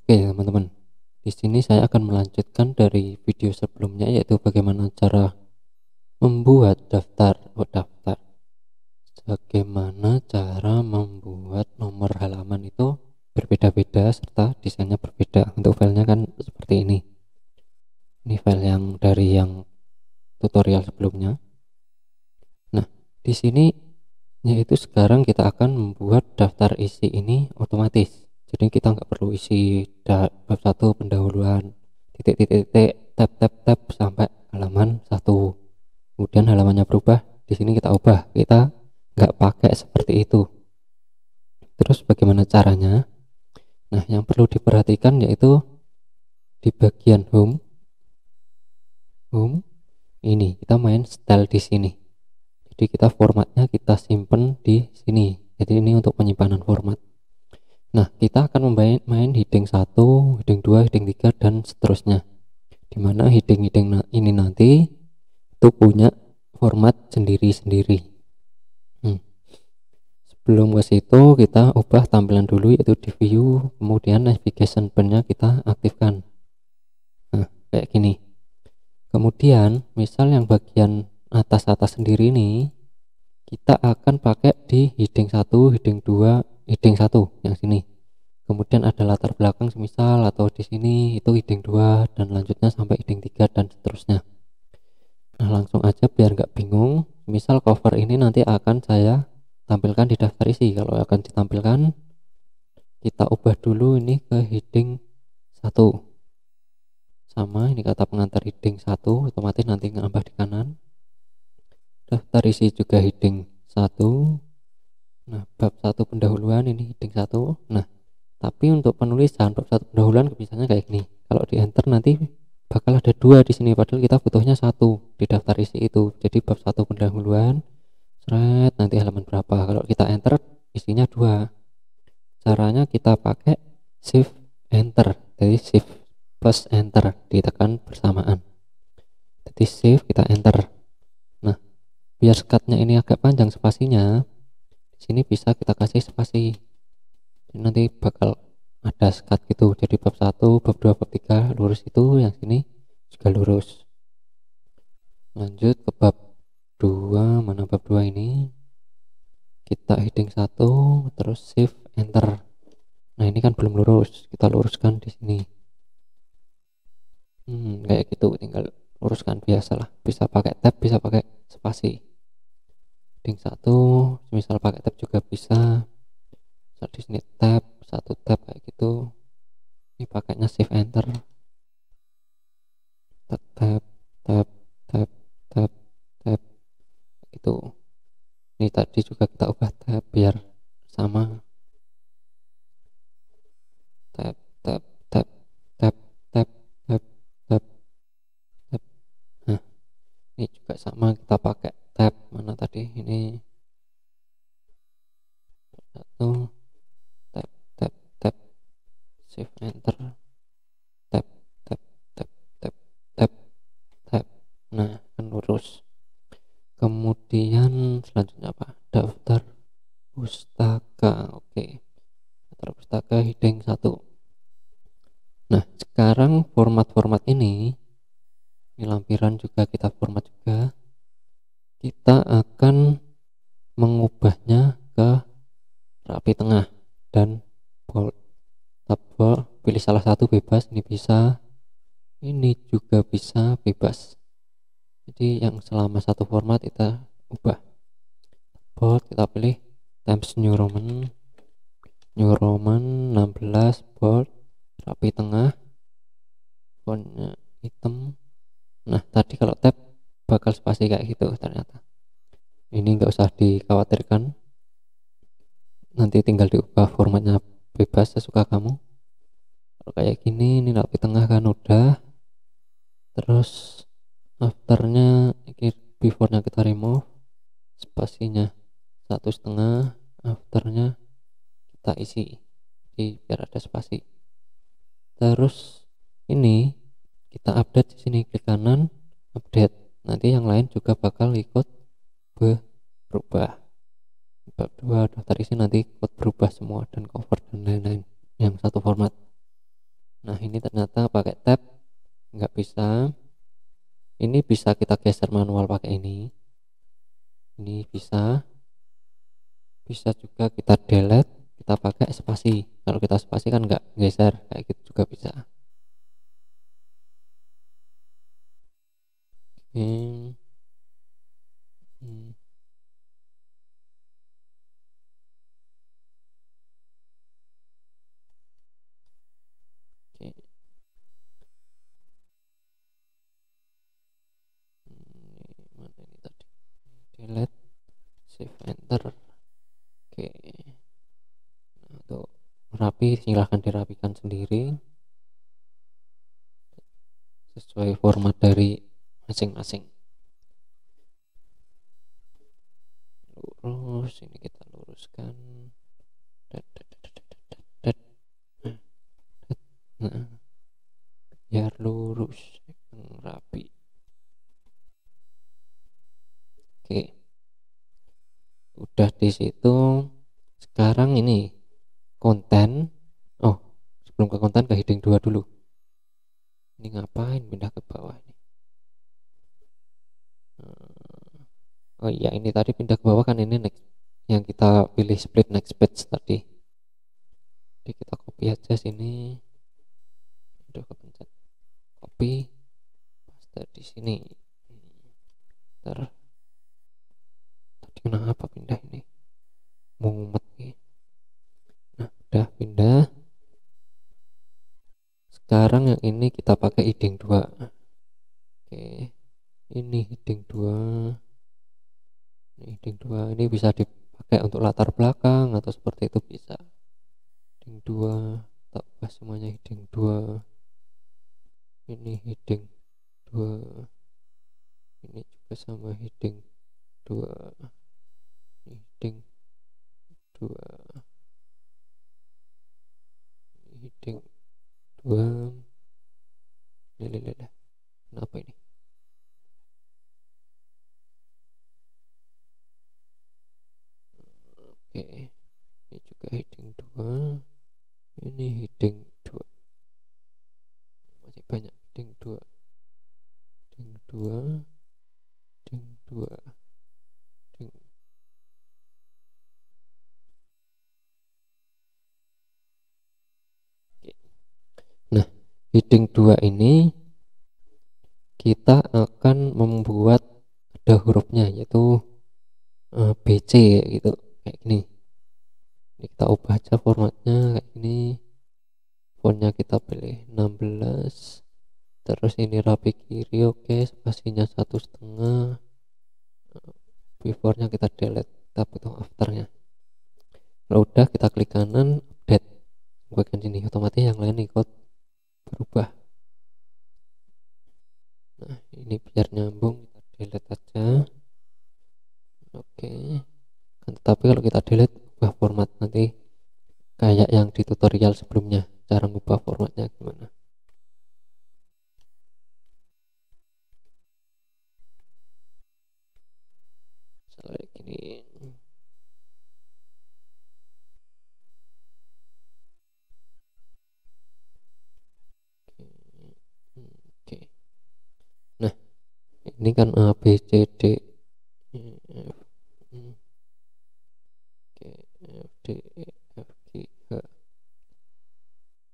Oke teman-teman, di sini saya akan melanjutkan dari video sebelumnya, yaitu bagaimana cara membuat bagaimana cara membuat nomor halaman itu berbeda-beda serta desainnya berbeda. Untuk filenya kan seperti ini file yang dari yang tutorial sebelumnya. Nah, di sini yaitu sekarang kita akan membuat daftar isi ini otomatis. Jadi kita nggak perlu isi bab 1 pendahuluan titik tab sampai halaman 1. Kemudian halamannya berubah, di sini kita ubah, kita nggak pakai seperti itu. Terus bagaimana caranya? Nah, yang perlu diperhatikan yaitu di bagian home ini kita main style di sini. Jadi kita formatnya kita simpen di sini. Jadi ini untuk penyimpanan format. Nah, kita akan main heading 1, heading 2, heading 3 dan seterusnya. Dimana heading ini nanti itu punya format sendiri-sendiri. Sebelum ke situ kita ubah tampilan dulu, yaitu di view, kemudian navigation bar-nya kita aktifkan. Nah, kayak gini. Kemudian misal yang bagian atas sendiri ini kita akan pakai di heading 1, heading 2, heading 1 yang sini. Kemudian ada latar belakang semisal, atau di sini itu heading 2 dan lanjutnya sampai heading 3 dan seterusnya. Nah, langsung aja biar nggak bingung. Misal cover ini nanti akan saya tampilkan di daftar isi. Kalau akan ditampilkan, kita ubah dulu ini ke heading 1. Sama, ini kata pengantar heading 1, otomatis nanti nambah di kanan. Daftar isi juga heading 1. Nah, bab 1 pendahuluan ini heading 1. Nah, tapi untuk penulisan bab 1 pendahuluan misalnya kayak gini. Kalau di enter nanti bakal ada 2 di sini, padahal kita butuhnya 1 di daftar isi itu. Jadi bab 1 pendahuluan, nanti halaman berapa. Kalau kita enter isinya 2. Caranya kita pakai shift enter. Jadi shift plus enter ditekan bersamaan. Jadi shift kita enter. Nah, biar skatnya ini agak panjang spasinya, di sini bisa kita kasih spasi. Jadi nanti bakal ada skat gitu. Jadi bab 1, bab 2, bab 3 lurus itu, yang sini juga lurus. Lanjut ke bab 2, mana bab 2 ini? Kita heading 1 terus shift enter. Nah, ini kan belum lurus, kita luruskan di sini. Kayak gitu, tinggal luruskan biasalah. Bisa pakai tab, bisa pakai spasi. Heading 1 misal pakai tab juga bisa. Misal di sini tab 1 tab kayak gitu. Ini pakainya shift enter. Tab gitu. Ini tadi juga kita ubah tab biar sama. Tab. Nah, ini juga sama, kita pakai tab. Mana tadi ini? 1 tab shift enter. Tab. Nah, kan lurus. Kemudian selanjutnya apa? Daftar pustaka. Oke. Daftar pustaka heading 1. Nah, sekarang format ini lampiran juga kita format juga. Kita akan mengubahnya ke rapi tengah dan bold. Pilih salah satu bebas, ini bisa, ini juga bisa bebas. Jadi yang selama satu format kita ubah. Bold kita pilih Times New Roman 16 bold, rapi tengah, fontnya hitam. Nah, tadi kalau tab bakal spasi kayak gitu ternyata. Ini nggak usah dikhawatirkan, nanti tinggal diubah formatnya bebas sesuka kamu. Kalau kayak gini, ini rapi tengah kan udah. Terus afternya, before-nya kita remove, spasinya 1,5, afternya kita isi, jadi biar ada spasi. Terus ini kita update di sini, klik kanan update, nanti yang lain juga bakal ikut berubah. Bab 2 daftar isi nanti ikut berubah semua, dan cover dan lain-lain yang satu format. Nah ini ternyata pakai tab nggak bisa. Ini bisa kita geser manual pakai ini bisa juga kita delete, kita pakai spasi. Kalau kita spasi kan nggak geser, kayak gitu juga bisa. Hmm. Hmm. Oke. Mana ini tadi, delete, save, enter. Oke. Nah, tuh rapi, silahkan dirapikan sendiri sesuai format dari masing-masing. Lurus, ini kita luruskan. Nah, biar lurus, rapi. Oke, udah di situ. Sekarang ini konten. Oh, sebelum ke konten, ke heading 2 dulu. Ini ngapain pindah ke bawah ini? Oh iya, ini tadi pindah ke bawah kan, ini next yang kita pilih split next page tadi. Jadi kita copy aja sini. Udah kepencet copy, paste di sini. Ntar tadi kenapa pindah ini? Mumet nih. Nah, udah pindah. Sekarang yang ini kita pakai heading 2. Oke, ini heading 2. Ini heading 2 ini bisa dipakai untuk latar belakang atau seperti itu bisa. Heading 2, tak ubah semuanya heading 2. Ini heading 2. Ini juga sama heading 2. Ini heading 2. Ini heading 2. Lelelele. Kenapa ini? Oke, ini juga heading 2. Ini heading 2. Masih banyak heading 2. Heading 2. Heading 2. Heading. Oke. Nah, heading 2 ini kita akan membuat ada hurufnya, yaitu BC gitu, kayak gini. Ini kita ubah aja formatnya kayak gini. Fontnya kita pilih 16. Terus ini rapi kiri, oke. Spasinya 1,5. Before-nya kita delete, kita butuh after-nya. Kalau udah, kita klik kanan, update bagian sini, otomatis yang lain ikut berubah. Nah, ini biar nyambung, kita delete aja. Oke. Tetapi kalau kita delete, ubah format nanti kayak yang di tutorial sebelumnya, cara ngubah formatnya gimana. Misalnya gini. Oke. Nah, ini kan A B C D E F G F D E F G H.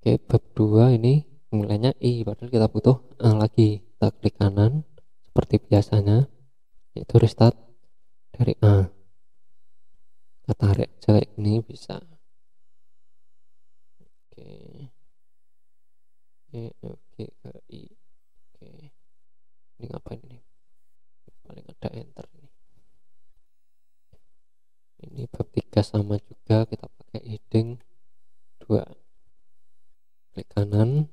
Oke, bab 2 ini nilainya I, padahal kita butuh A lagi. Kita klik kanan seperti biasanya, yaitu restart dari A. Kita tarik aja kayak ini bisa. Oke. E F G H I. Oke. Ini ngapain ini? Paling ada enter ini. Ini bab 3 sama juga, kita pakai heading 2. Klik kanan,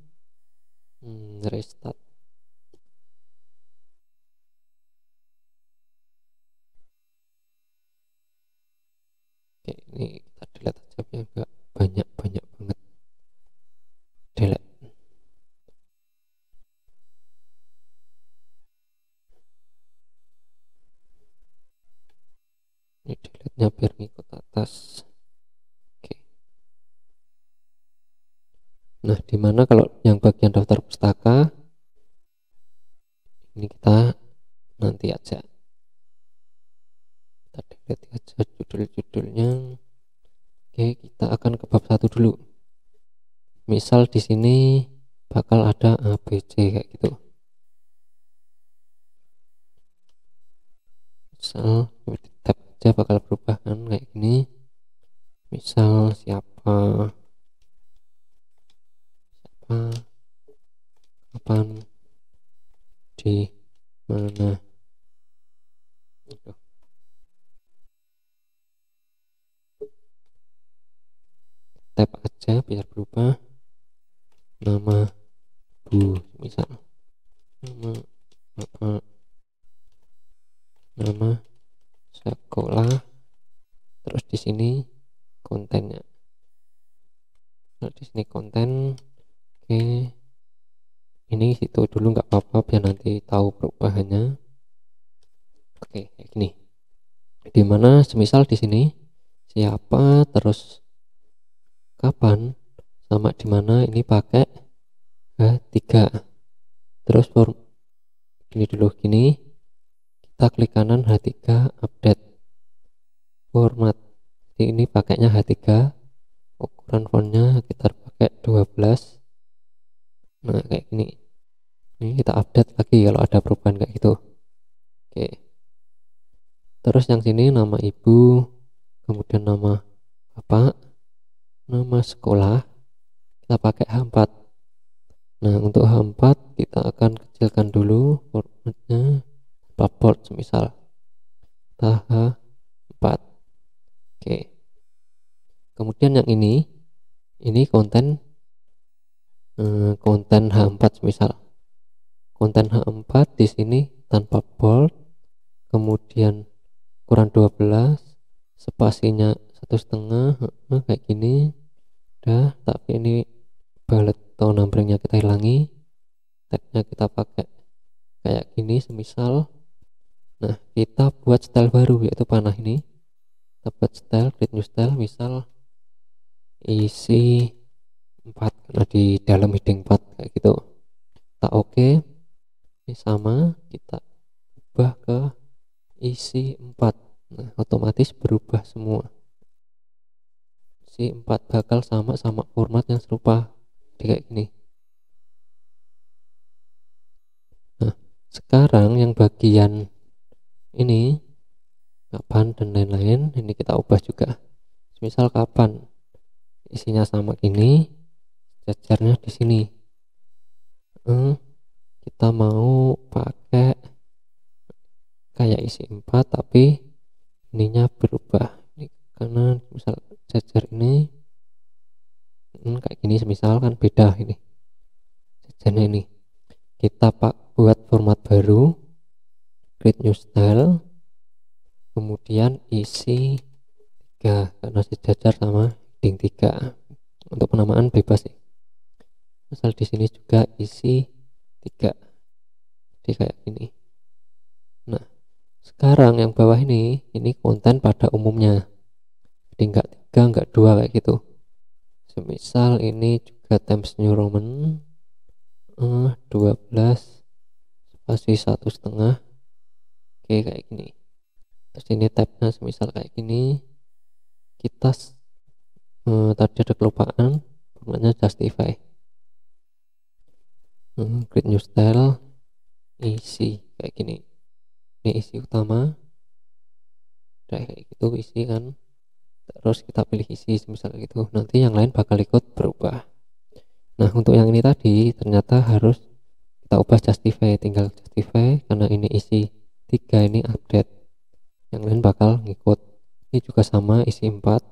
restart. Oke, ini kita delete aja biar enggak banyak banget delete. Ini delete nya biar ngikut atas. Oke. Nah, dimana kalau yang bagian daftar pustaka ini kita nanti aja, kita delete aja judul-judulnya. Oke, kita akan ke bab 1 dulu. Misal di sini bakal ada ABC kayak gitu. Misal tab aja bakal berubah kan kayak gini. Misal siapa, kapan, di mana. Tab aja biar berubah. Nama Bu, misal nama bapak, nama sekolah, terus di sini kontennya. Nah, di sini konten. Oke, ini situ dulu nggak apa-apa biar nanti tahu perubahannya. Oke, kayak gini. Dimana semisal di sini siapa, terus kapan, sama dimana ini pakai H3. Terus form gini dulu, gini kita klik kanan H3 update format. Jadi ini pakainya H3, ukuran fontnya kita pakai 12. Nah, kayak gini. Ini kita update lagi kalau ada perubahan kayak gitu. Oke, terus yang sini nama ibu, kemudian nama bapak, nama sekolah kita pakai H4. Nah, untuk H4 kita akan kecilkan dulu formatnya, bold semisal H4. Oke, kemudian yang ini konten konten H4 misal konten H4 di sini tanpa bold, kemudian ukuran 12, spasinya 1,5 kayak gini udah. Tapi ini bullet atau numberingnya kita hilangi, tagnya kita pakai kayak gini semisal. Nah, kita buat style baru yaitu panah ini. Kita buat style, create new style, misal isi 4 karena di dalam heading 4 kayak gitu. Kita oke. Ini sama, kita ubah ke isi 4. Nah, otomatis berubah semua. Isi 4 bakal sama format yang serupa. Jadi kayak gini. Nah, sekarang yang bagian ini kapan dan lain-lain ini kita ubah juga. Misal kapan isinya sama gini, jajarnya di sini. Kita mau pakai kayak isi 4 tapi ininya berubah. Ini karena misal jajar ini kayak gini semisal kan beda ini jajarnya. Ini kita buat format baru, create new style, kemudian isi 3 karena sejajar sama heading 3. Untuk penamaan bebas sih. Misal di sini juga isi 3. Jadi kayak gini. Nah, sekarang yang bawah ini konten pada umumnya. Jadi enggak 3, enggak 2 kayak gitu. Semisal ini juga Times New Roman 12 spasi 1,5. Oke, kayak gini. Terus ini tabnya semisal kayak gini. Kita tadi ada kelupaan, formatnya justify. Create new style, isi kayak gini. Ini isi utama, kayak gitu isi kan. Terus kita pilih isi semisal gitu. Nanti yang lain bakal ikut berubah. Nah, untuk yang ini tadi ternyata harus kita ubah justify, tinggal justify karena ini isi 3, ini update. Yang lain bakal ngikut. Ini juga sama isi 4.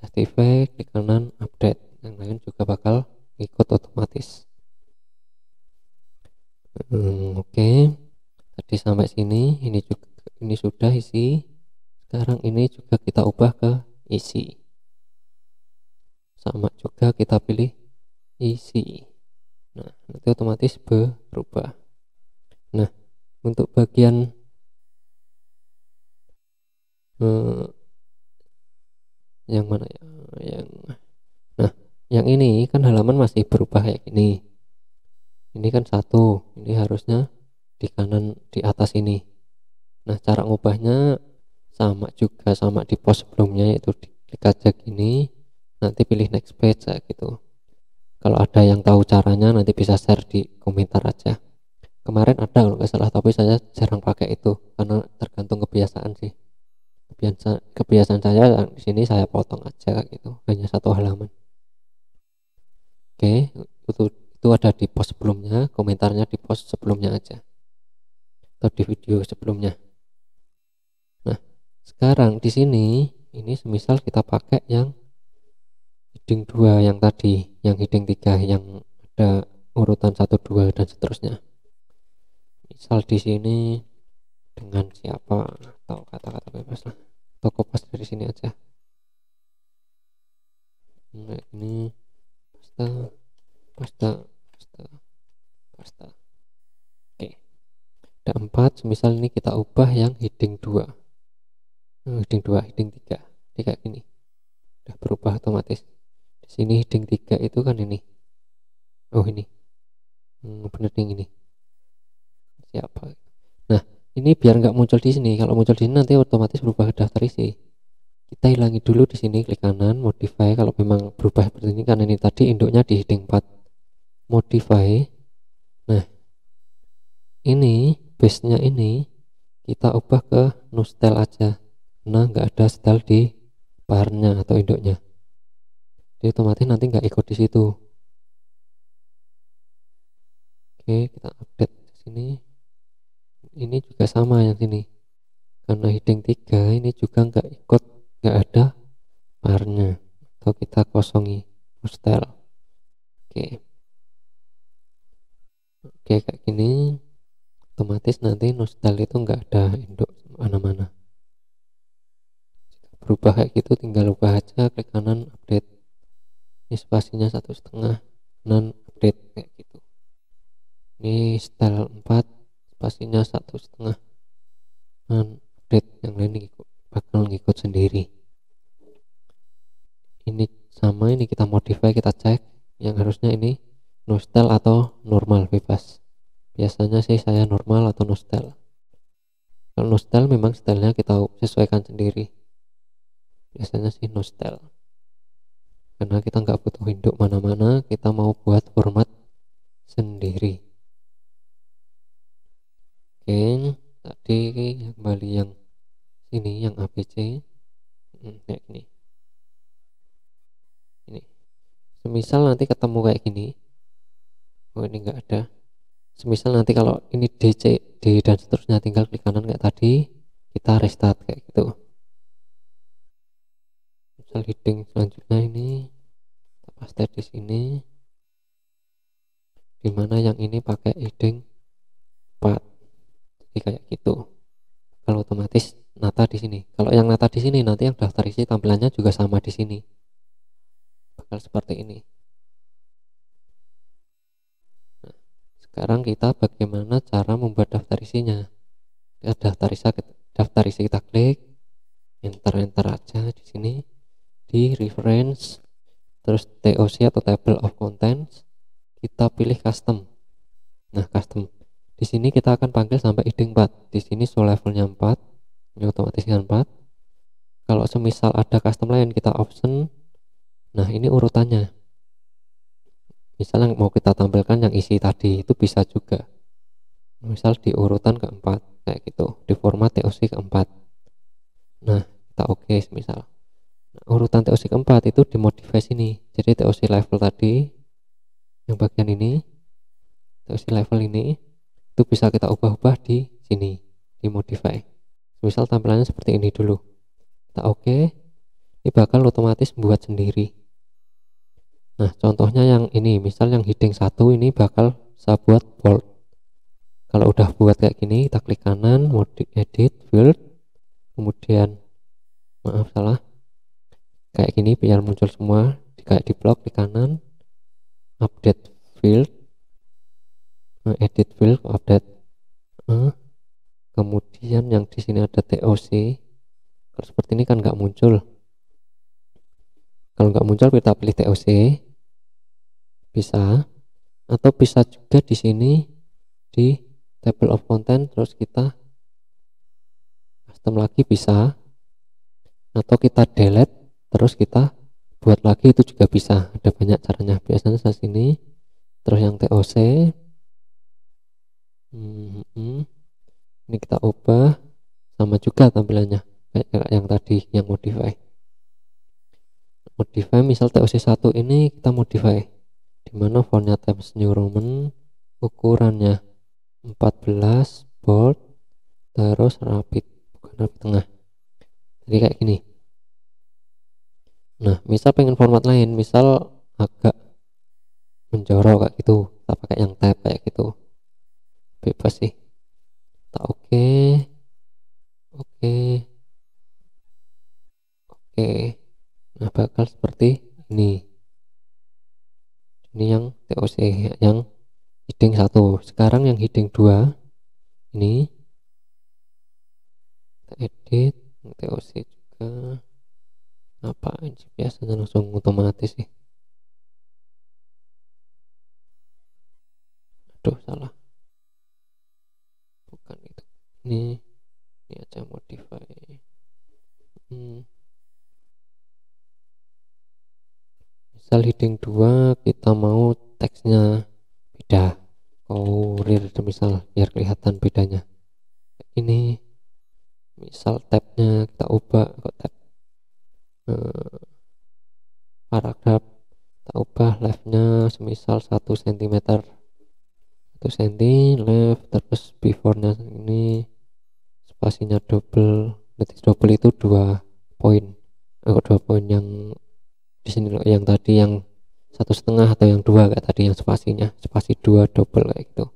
Justify, klik kanan, update. Yang lain juga bakal ikut otomatis. Oke. Tadi sampai sini, ini sudah isi. Sekarang ini juga kita ubah ke isi. Sama juga kita pilih isi. Nah, nanti otomatis berubah. Nah, untuk bagian yang mana ya? yang ini kan halaman masih berubah kayak gini. Ini kan satu, ini harusnya di kanan di atas ini. Nah, cara ngubahnya sama juga sama di post sebelumnya, yaitu diklik aja gini, nanti pilih next page kayak gitu. Kalau ada yang tahu caranya nanti bisa share di komentar aja. Kemarin ada kalau nggak salah, tapi saya jarang pakai itu karena tergantung kebiasaan sih. Kebiasaan saya di sini saya potong aja kayak gitu, hanya satu halaman. Oke, itu ada di post sebelumnya, komentarnya di post sebelumnya aja atau di video sebelumnya. Nah, sekarang di sini ini semisal kita pakai yang heading 2 yang tadi, yang heading 3 yang ada urutan 1 2 dan seterusnya. Misal di sini dengan siapa atau kata-kata bebas lah, atau kopas dari sini aja. Nah, ini pasta. Oke, ada 4. Misal ini kita ubah yang heading 2, heading 3 kayak gini, udah berubah otomatis. Di sini heading 3 itu kan ini, ini bener nih, ini siapa. Nah, ini biar nggak muncul di sini. Kalau muncul di sini nanti otomatis berubah ke daftar isi. Kita hilangi dulu di sini, klik kanan modify. Kalau memang berubah seperti ini, karena ini tadi induknya di heading 4, modify. Nah, ini base nya ini kita ubah ke no style aja, karena nggak ada style di barnya atau induknya, jadi otomatis nanti nggak ikut di situ. Oke, kita update di sini. Ini juga sama yang sini, karena heading 3 ini juga nggak ikut, nggak ada barnya, atau kita kosongi no style. Oke, kayak gini otomatis nanti no style itu nggak ada induk mana-mana. Berubah kayak gitu tinggal ubah aja, klik kanan update, ini spasinya 1,5, kanan update kayak gitu. Ini style 4, spasinya 1,5, dan update. Yang lain bakal ngikut sendiri. Ini sama, ini kita modify, kita cek yang harusnya ini no style atau normal bebas. Biasanya sih saya normal atau no style. Kalau no style memang stylenya kita sesuaikan sendiri, biasanya sih no style, karena kita nggak butuh induk mana-mana, kita mau buat format sendiri. Oke, tadi kembali yang ini, yang ABC kayak gini. Ini semisal nanti ketemu kayak gini, ini nggak ada. Semisal nanti kalau ini DC, D dan seterusnya, tinggal klik kanan kayak tadi, kita restart kayak gitu. Misal heading selanjutnya ini kita paste di sini, dimana yang ini pakai heading 4, jadi kayak gitu. Kalau otomatis nata di sini. Kalau yang nata di sini nanti yang daftar isi tampilannya juga sama di sini, bakal seperti ini. Nah, sekarang kita bagaimana cara membuat daftar isinya. Daftar isi kita klik, enter aja di sini, di reference, terus TOC atau table of contents, kita pilih custom. Nah, custom di sini kita akan panggil sampai heading 4. Di sini show levelnya 4, ini otomatis kan 4. Kalau semisal ada custom lain kita option. Nah, ini urutannya. Misal yang mau kita tampilkan yang isi tadi itu bisa juga, misal di urutan keempat kayak gitu, di format TOC keempat. Nah, kita oke misal. Nah, urutan TOC keempat itu dimodify sini, jadi TOC level tadi yang bagian ini, TOC level ini itu bisa kita ubah-ubah di sini, dimodify. Misal tampilannya seperti ini dulu, kita oke, ini bakal otomatis buat sendiri. Nah, contohnya yang ini, misal yang heading 1 ini bakal saya buat bold. Kalau udah buat kayak gini, kita klik kanan, mode edit field, kemudian kayak gini biar muncul semua, kayak di blok di kanan, update field, edit field, update. Kemudian yang di sini ada TOC. Kalau seperti ini kan nggak muncul. Kalau nggak muncul kita pilih TOC, bisa, atau bisa juga di sini di table of content terus kita custom lagi bisa, atau kita delete terus kita buat lagi, itu juga bisa. Ada banyak caranya, biasanya saya sini. Terus yang TOC ini kita ubah, sama juga tampilannya kayak yang tadi, yang modify misal TOC 1 ini kita modify dimana fontnya Times New Roman, ukurannya 14 bold, terus rapid, bukan rapid tengah, jadi kayak gini. Nah misal pengen format lain, misal agak menjorok kayak gitu, kita pakai yang tab kayak gitu, bebas sih. Kita oke. Nah bakal seperti ini yang TOC yang heading 1. Sekarang yang heading 2 ini kita edit TOC juga. Apa aja biasanya langsung otomatis sih. Aduh salah, bukan itu, ini aja modify. Misal heading 2 kita mau teksnya beda, kurir misal, biar kelihatan bedanya. Ini misal tabnya kita ubah ke tab paragraf, kita ubah leftnya semisal 1 cm left, terus before nya ini spasinya double, berarti double itu 2 poin, 2 poin yang di sini loh, yang tadi yang 1,5 atau yang 2 kayak tadi, yang spasinya spasi 2 double kayak gitu.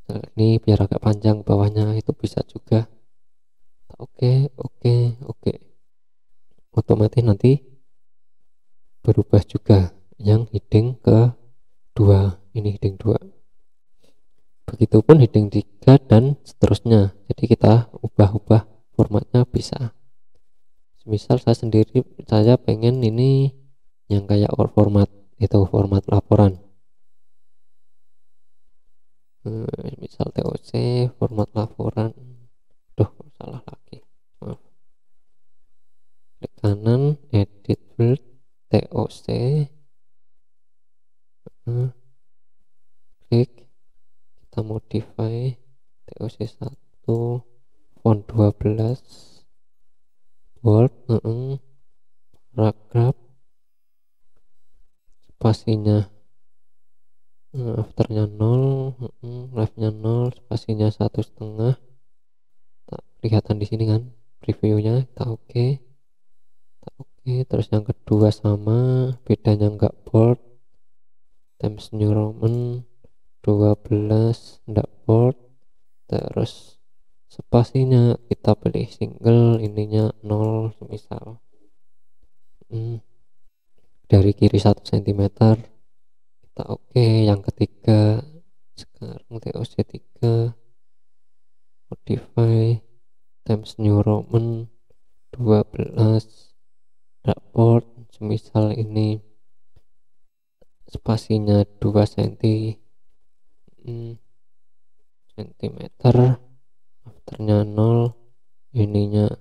Nah, ini biar agak panjang bawahnya, itu bisa juga. Oke, otomatis nanti berubah juga yang heading ke 2, ini heading 2, begitupun heading 3 dan seterusnya. Jadi kita ubah-ubah formatnya bisa. Misal saya pengen ini yang kayak format itu, format laporan. Misal TOC format laporan, salah lagi, maaf. Klik kanan, edit field, TOC, klik, kita modify TOC 1 font 12 bold, paragraf, spasinya afternya 0, leftnya 0, spasinya 1,5, kelihatan di sini kan previewnya. Kita oke. Terus yang kedua sama, bedanya enggak bold, Times New Roman 12 enggak bold, terus spasinya kita pilih single, ininya 0 misal, dari kiri 1 cm. Kita oke. Yang ketiga sekarang TOC 3 modify Times New Roman 12 raport, semisal ini spasinya 2 cm, afternya 0, ininya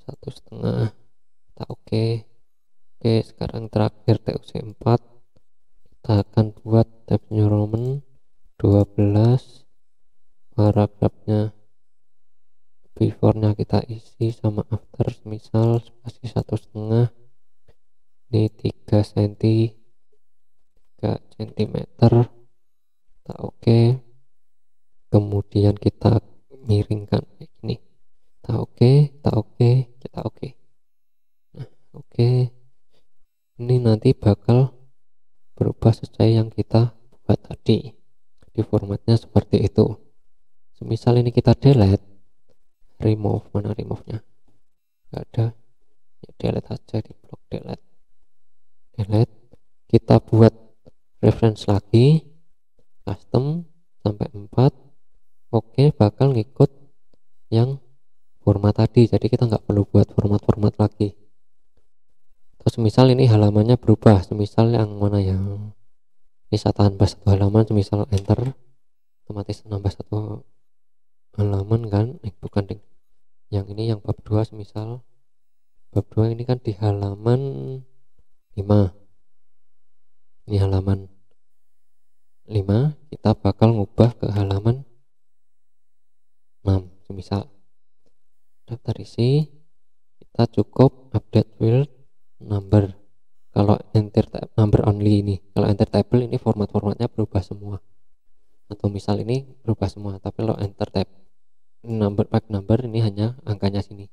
1,5. Kita oke. Sekarang terakhir TOC 4, kita akan buat Times New Roman 12, paragrafnya before-nya kita isi sama after, misal spasi 1,5, ini 3 cm. Kita oke. Kemudian kita miringkan kayak gini. Kita oke. Nah, oke. Ini nanti bakal berubah sesuai yang kita buat tadi. Di formatnya seperti itu. Semisal ini kita delete, remove, mana remove-nya? Gak ada. Ya, delete aja, di blok delete. Kita buat reference lagi, custom sampai 4. Oke, bakal ngikut yang format tadi, jadi kita nggak perlu buat format-format lagi. atau semisal ini halamannya berubah, semisal yang mana yang ini saya tambah satu halaman, semisal enter otomatis nambah satu halaman kan, bukan ding, yang ini yang bab 2, semisal bab 2 ini kan di halaman 5, ini halaman 5, kita bakal ngubah ke halaman 6 semisal. Daftar isi, kita cukup update field number. Kalau enter number only ini, kalau enter table ini formatnya berubah semua, atau misal ini berubah semua, tapi kalau enter tab pack number ini hanya angkanya sini.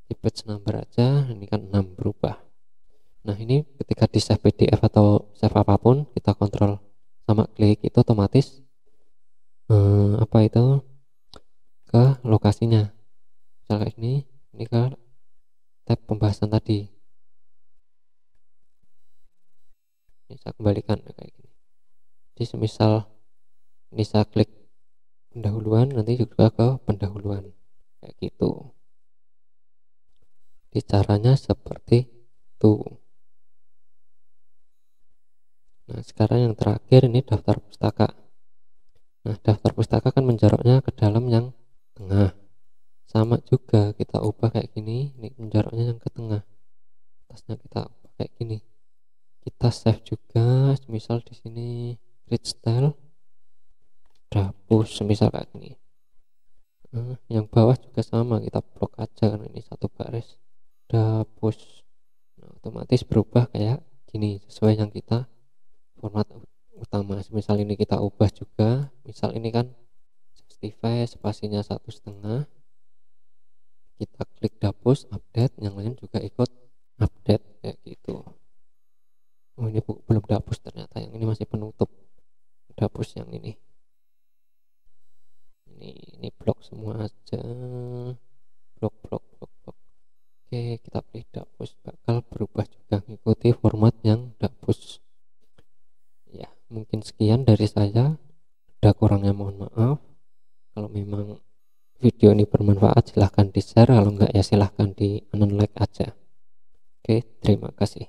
Di page number aja ini kan 6 berubah. Nah ini ketika di save PDF atau save apapun, kita kontrol sama klik, itu otomatis apa itu ke lokasinya. Misalnya ini ke tab pembahasan tadi. Ini saya kembalikan kayak gini. Jadi semisal ini saya klik pendahuluan, nanti juga ke pendahuluan kayak gitu. Jadi caranya seperti itu. Nah sekarang yang terakhir ini daftar pustaka. Nah daftar pustaka kan menjaraknya ke dalam yang tengah, sama juga kita ubah kayak gini, ini menjaraknya yang ke tengah, atasnya kita ubah kayak gini, kita save juga, misal di sini grid style dapus semisal kayak gini. Yang bawah juga sama, kita blok aja kan ini satu baris dapus. Nah, otomatis berubah kayak gini sesuai yang kita format utama. Misal ini kita ubah juga, misal ini kan 65 spasinya 1,5, kita klik dapus update, yang lain juga ikut update kayak gitu. Oh ini belum dapus, ternyata yang ini masih penutup, dapus yang ini blok semua aja, blok. Oke, kita pilih dapus, bakal berubah juga mengikuti format yang dapus. Ya mungkin sekian dari saya, ada kurangnya mohon maaf. Kalau memang video ini bermanfaat silahkan di share, kalau enggak ya silahkan di unlike aja. Oke, terima kasih.